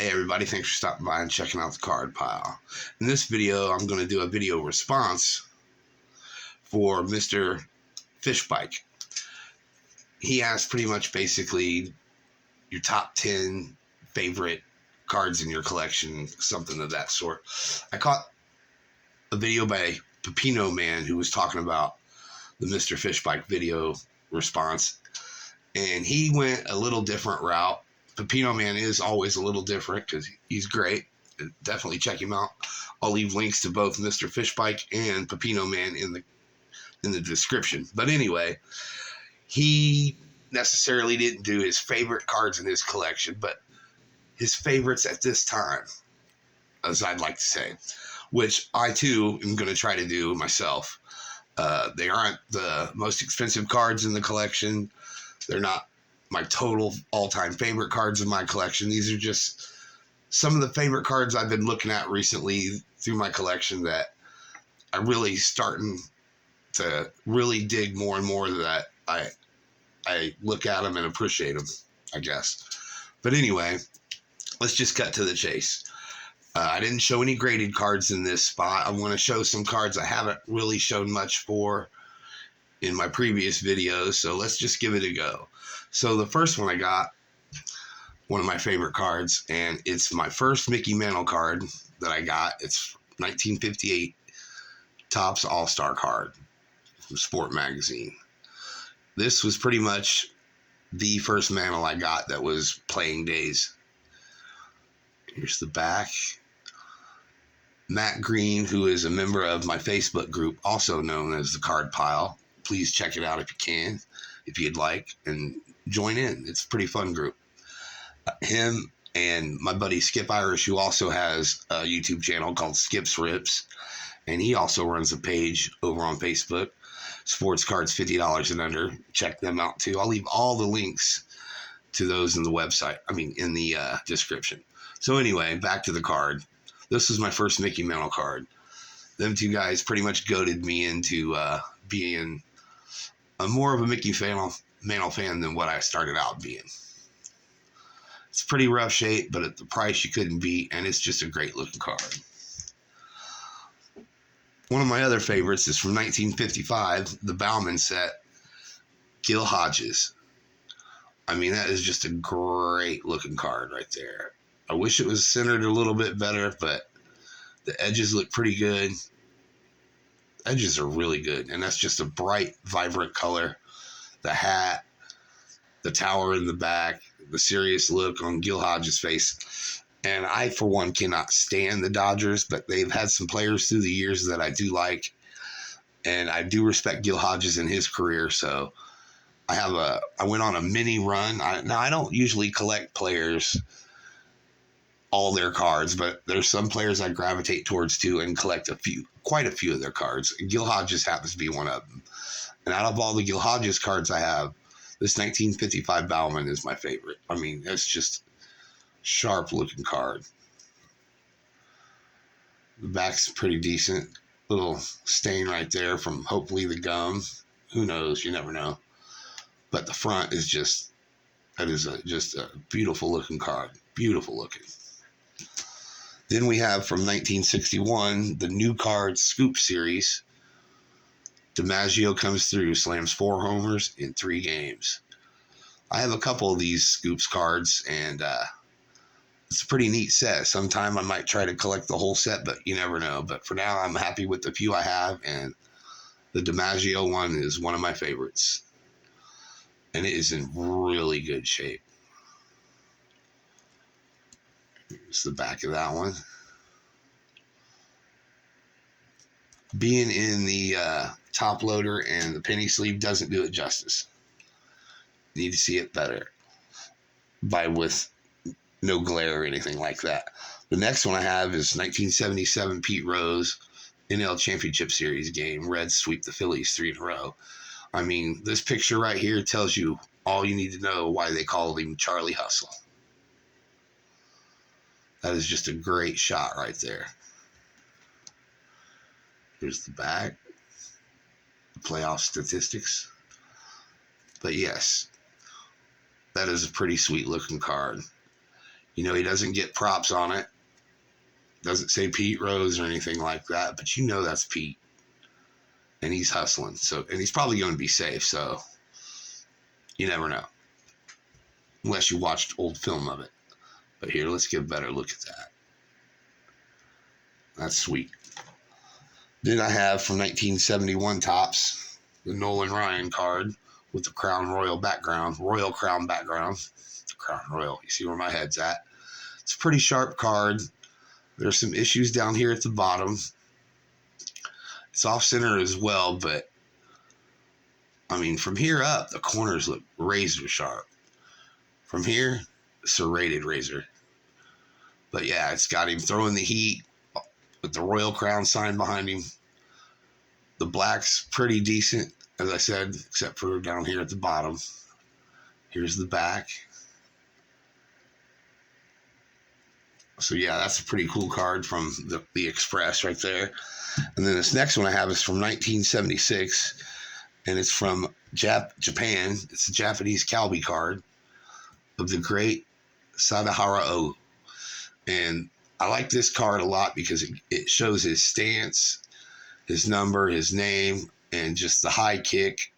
Hey everybody, thanks for stopping by and checking out the Card Pile. In this video, I'm going to do a video response for Mr. Fishbike. He asked pretty much basically your top 10 favorite cards in your collection, something of that sort. I caught a video by Pepino Man who was talking about the Mr. Fishbike video response, and he went a little different route. Pepino Man is always a little different because he's great. Definitely check him out. I'll leave links to both Mr. Fishbike and Pepino Man in the description. But anyway, he necessarily didn't do his favorite cards in his collection, but his favorites at this time, as I'd like to say, which I too am going to try to do myself. They aren't the most expensive cards in the collection. They're not my total all-time favorite cards in my collection. These are just some of the favorite cards I've been looking at recently through my collection that I'm really starting to really dig more and more, that I look at them and appreciate them, I guess. But anyway, let's just cut to the chase. I didn't show any graded cards in this spot. I'm going to show some cards I haven't really shown much for in my previous videos, so let's just give it a go. So the first one I got, one of my favorite cards, and it's my first Mickey Mantle card that I got. It's 1958 Topps AllStar card from Sport Magazine. This was pretty much the first Mantle I got that was playing days. Here's the back. Matt Green, who is a member of my Facebook group, also known as the Card Pyle. Please check it out if you can, if you'd like, and join in. It's a pretty fun group. Him and my buddy Skip Irish, who also has a YouTube channel called Skip's Rips, and he also runs a page over on Facebook, Sports Cards $50 and Under. Check them out too. I'll leave all the links to those in the website, in the description. So anyway, back to the card. This was my first Mickey Mantle card. Them two guys pretty much goaded me into being more of a Mickey Mantle fan than what I started out being. It's pretty rough shape, but at the price you couldn't beat, and it's just a great looking card. One of my other favorites is from 1955, the Bauman set, Gil Hodges. I mean, that is just a great looking card right there. I wish it was centered a little bit better, but the edges look pretty good. Edges are really good, and that's just a bright, vibrant color. The hat, the tower in the back, the serious look on Gil Hodges' face. And I, for one, cannot stand the Dodgers, but they've had some players through the years that I do like, and I do respect Gil Hodges in his career. So I went on a mini run. Now, I don't usually collect players, all their cards, but there's some players I gravitate towards too and collect quite a few of their cards. And Gil Hodges happens to be one of them. And out of all the Gil Hodges cards I have, this 1955 Bauman is my favorite. I mean, it's just sharp looking card. The back's pretty decent. Little stain right there from hopefully the gum. Who knows? You never know. But the front is just a beautiful looking card. Beautiful looking. Then we have from 1961, the new card Scoop Series. DiMaggio comes through, slams 4 homers in 3 games. I have a couple of these Scoops cards, and it's a pretty neat set. Sometime I might try to collect the whole set, but you never know. But for now, I'm happy with the few I have, and the DiMaggio one is one of my favorites. And it is in really good shape. Here's the back of that one. Being in the top loader and the penny sleeve doesn't do it justice. Need to see it better with no glare or anything like that. The next one I have is 1977 Pete Rose NL Championship Series game. Reds sweep the Phillies 3 in a row. I mean, this picture right here tells you all you need to know why they called him Charlie Hustle. That is just a great shot right there. Here's the back. The playoff statistics. But yes, that is a pretty sweet looking card. You know, he doesn't get props on it. Doesn't say Pete Rose or anything like that, but you know that's Pete. And he's hustling. So, and he's probably going to be safe, so you never know. Unless you watched old film of it. But here, let's get a better look at that. That's sweet. Then I have from 1971 Topps, the Nolan Ryan card with the Crown Royal background. Royal Crown background. The Crown Royal. You see where my head's at. It's a pretty sharp card. There's some issues down here at the bottom. It's off center as well, but I mean, from here up, the corners look razor sharp. From here, serrated razor. But yeah, it's got him throwing the heat with the Royal Crown sign behind him. The black's pretty decent, as I said, except for down here at the bottom. Here's the back. So yeah, that's a pretty cool card from the Express right there. And then this next one I have is from 1976, and it's from Japan. It's a Japanese Calbee card of the great Sadahara O. And I like this card a lot because it shows his stance, his number, his name, and just the high kick.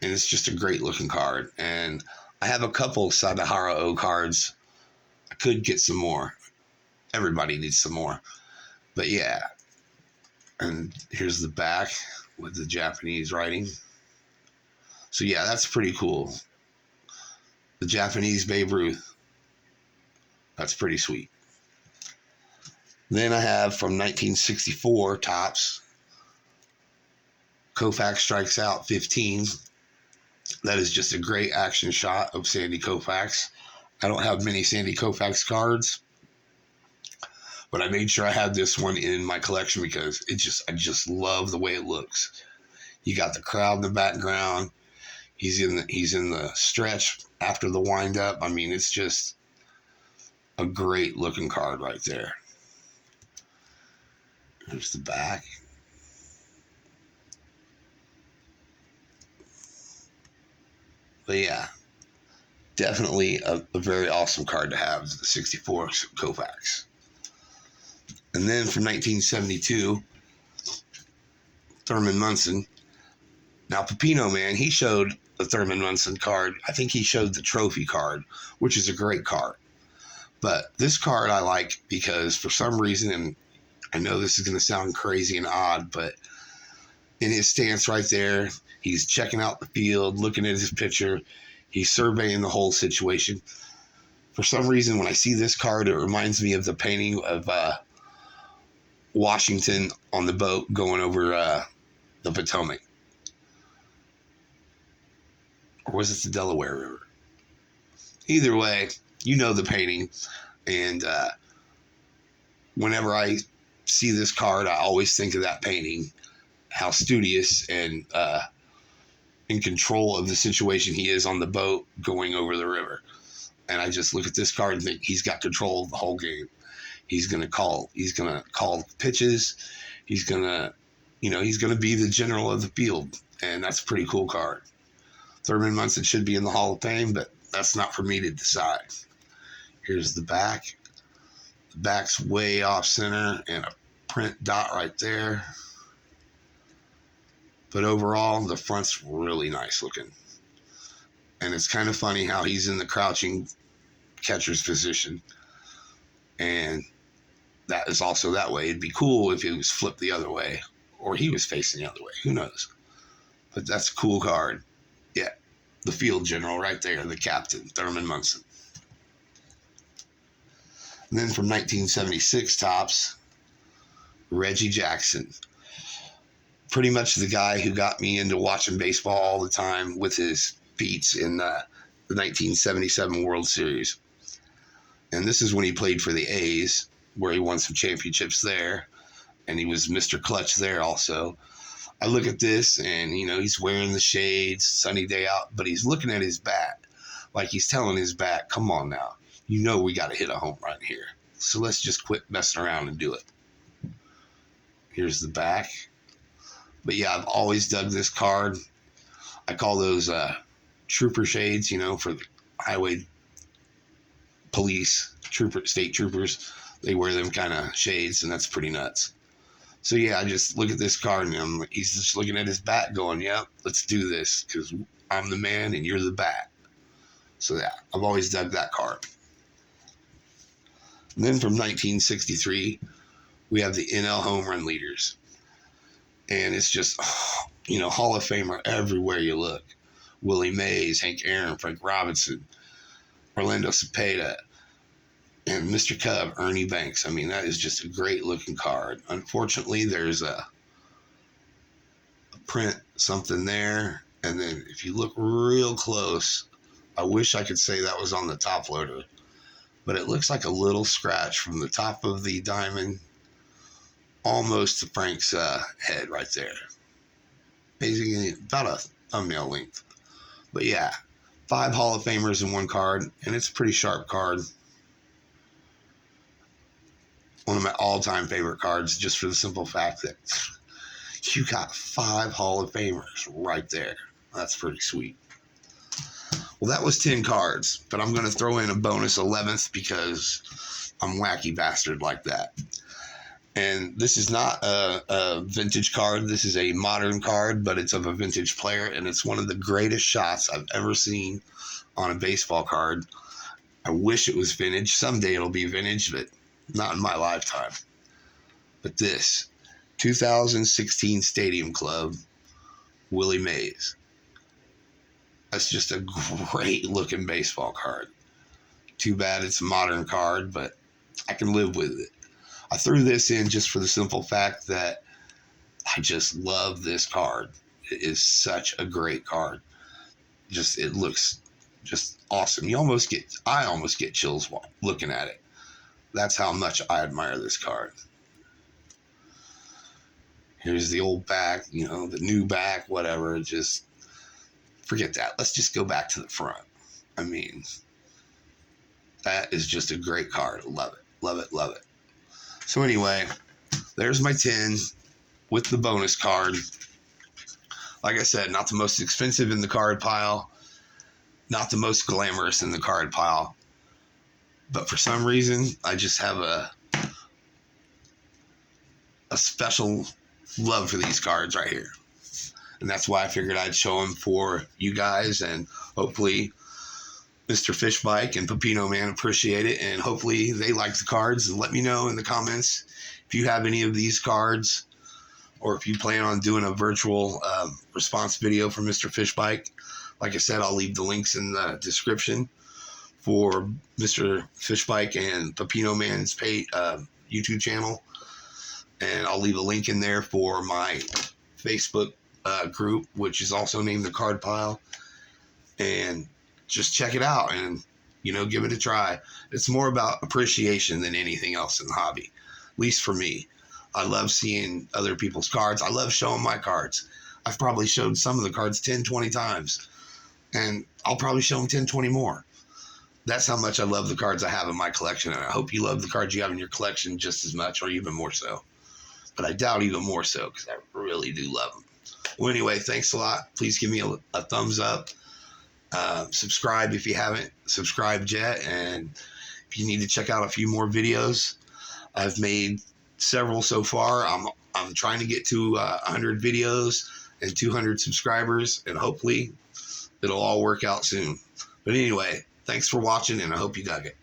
And it's just a great looking card. And I have a couple Sadahara O cards. I could get some more. Everybody needs some more. But yeah. And here's the back with the Japanese writing. So yeah, that's pretty cool. The Japanese Babe Ruth. That's pretty sweet. Then I have from 1964 Topps, Koufax Strikes Out 15. That is just a great action shot of Sandy Koufax. I don't have many Sandy Koufax cards, but I made sure I had this one in my collection because I just love the way it looks. You got the crowd in the background. He's in the stretch after the wind up. I mean, it's just a great looking card right there. There's the back. But yeah, definitely a very awesome card to have, the 64 Koufax. And then from 1972, Thurman Munson. Now, Pepino, man, he showed the Thurman Munson card. I think he showed the trophy card, which is a great card. But this card I like because for some reason, and I know this is going to sound crazy and odd, but in his stance right there, he's checking out the field, looking at his pitcher. He's surveying the whole situation. For some reason, when I see this card, it reminds me of the painting of Washington on the boat going over the Potomac. Or was it the Delaware River? Either way, you know the painting. And whenever I see this card, I always think of that painting. How studious and in control of the situation he is on the boat going over the river. And I just look at this card and think he's got control of the whole game. He's gonna call pitches. He's gonna be the general of the field. And that's a pretty cool card. Thurman Munson should be in the Hall of Fame, but that's not for me to decide. Here's the back. The back's way off center and a print dot right there. But overall, the front's really nice looking. And it's kind of funny how he's in the crouching catcher's position. And that is also that way. It'd be cool if it was flipped the other way. Or he was facing the other way. Who knows? But that's a cool card. Yeah. The field general right there. The captain, Thurman Munson. And then from 1976 Topps, Reggie Jackson. Pretty much the guy who got me into watching baseball all the time with his feats in the 1977 World Series. And this is when he played for the A's, where he won some championships there. And he was Mr. Clutch there also. I look at this and, he's wearing the shades, sunny day out, but he's looking at his bat. Like he's telling his bat, come on now. We got to hit a home run here. So let's just quit messing around and do it. Here's the back. But yeah, I've always dug this card. I call those trooper shades, for the highway police, state troopers, they wear them kind of shades, and that's pretty nuts. So yeah, I just look at this card, and he's just looking at his bat going, yep, let's do this, because I'm the man and you're the bat. So yeah, I've always dug that card. And then from 1963, we have the NL home run leaders. And it's just, you know, Hall of Famer everywhere you look. Willie Mays, Hank Aaron, Frank Robinson, Orlando Cepeda, and Mr. Cub, Ernie Banks. I mean, that is just a great looking card. Unfortunately, there's a print something there. And then if you look real close, I wish I could say that was on the top loader, but it looks like a little scratch from the top of the diamond almost to Frank's head right there. Basically about a thumbnail length. But yeah, 5 Hall of Famers in one card, and it's a pretty sharp card. One of my all-time favorite cards, just for the simple fact that you got 5 Hall of Famers right there. That's pretty sweet. Well, that was 10 cards, but I'm going to throw in a bonus 11th because I'm wacky bastard like that. And this is not a vintage card. This is a modern card, but it's of a vintage player, and it's one of the greatest shots I've ever seen on a baseball card. I wish it was vintage. Someday it'll be vintage, but not in my lifetime. But this, 2016 Stadium Club, Willie Mays. That's just a great looking baseball card. Too bad it's a modern card, but I can live with it. I threw this in just for the simple fact that I just love this card. It is such a great card. Just, it looks just awesome. I almost get chills while looking at it. That's how much I admire this card. Here's the old back, you know, the new back, whatever. Just forget that. Let's just go back to the front. I mean, that is just a great card. Love it. Love it. Love it. So anyway, there's my 10 with the bonus card. Like I said, not the most expensive in the card pile, not the most glamorous in the card pile, but for some reason, I just have a special love for these cards right here. And that's why I figured I'd show them for you guys, and hopefully Mr. Fishbike and Pepino Man appreciate it, and hopefully they like the cards. And let me know in the comments if you have any of these cards, or if you plan on doing a virtual response video for Mr. Fishbike. Like I said, I'll leave the links in the description for Mr. Fishbike and Pepino Man's YouTube channel, and I'll leave a link in there for my Facebook group, which is also named the Card Pyle, and just check it out and, you know, give it a try. It's more about appreciation than anything else in the hobby, at least for me. I love seeing other people's cards. I love showing my cards. I've probably showed some of the cards 10, 20 times, and I'll probably show them 10, 20 more. That's how much I love the cards I have in my collection, and I hope you love the cards you have in your collection just as much, or even more so. But I doubt even more so, because I really do love them. Well, anyway, thanks a lot. Please give me a thumbs up. Subscribe if you haven't subscribed yet, and if you need to check out a few more videos, I've made several so far. I'm trying to get to 100 videos and 200 subscribers, and hopefully it'll all work out soon. But anyway, thanks for watching, and I hope you dug it.